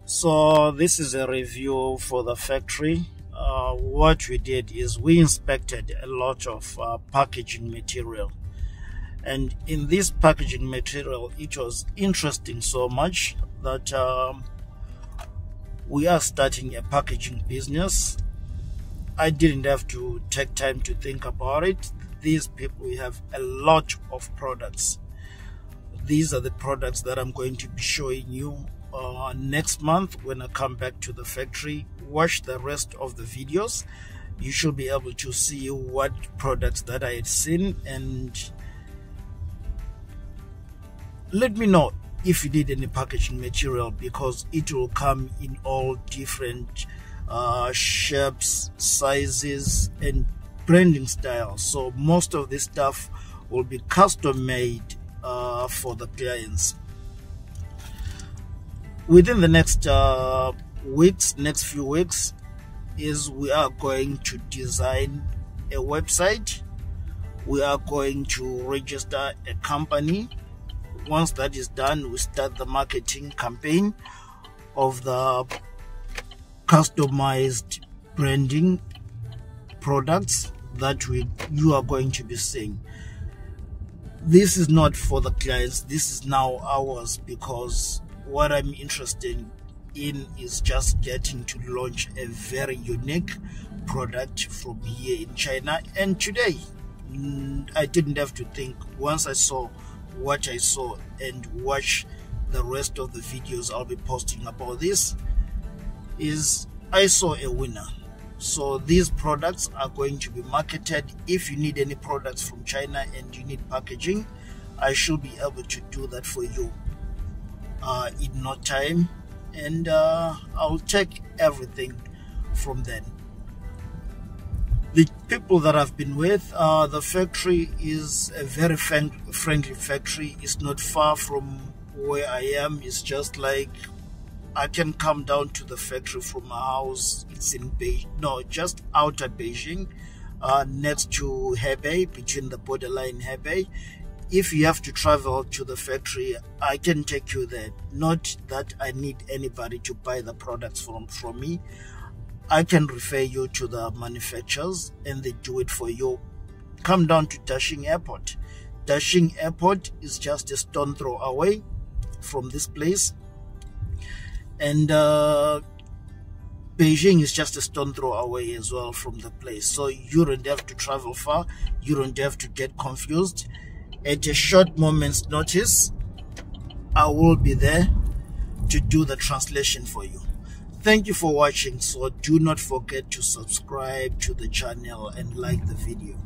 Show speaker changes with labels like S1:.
S1: So this is a review for the factory. What we did is we inspected a lot of packaging material, and in this packaging material it was interesting so much that we are starting a packaging business. I didn't have to take time to think about it. These people have a lot of products. These are the products that I'm going to be showing you next month when I come back to the factory. Watch the rest of the videos. You should be able to see what products that I had seen, and let me know if you need any packaging material, because it will come in all different shapes, sizes, and branding styles. So most of this stuff will be custom made for the clients. Within the next few weeks, we are going to design a website. We are going to register a company. Once that is done, we start the marketing campaign of the customized branding products that you are going to be seeing. This is not for the clients, this is now ours, because what I'm interested in is just getting to launch a very unique product from here in China. And today I didn't have to think. Once I saw what I saw and watch the rest of the videos I'll be posting about this, is I saw a winner. So these products are going to be marketed. If you need any products from China and you need packaging, I should be able to do that for you in no time, and I'll take everything from then. The people that I've been with, the factory is a very friendly factory. It's not far from where I am. It's just like I can come down to the factory from my house. It's in just outer Beijing, next to Hebei, between the borderline Hebei. If you have to travel to the factory, I can take you there. Not that I need anybody to buy the products from me. I can refer you to the manufacturers and they do it for you. Come down to Dashing Airport. Dashing Airport is just a stone throw away from this place, and Beijing is just a stone throw away as well from the place. So you don't have to travel far, you don't have to get confused. At a short moment's notice, I will be there to do the translation for you. Thank you for watching. So do not forget to subscribe to the channel and like the video.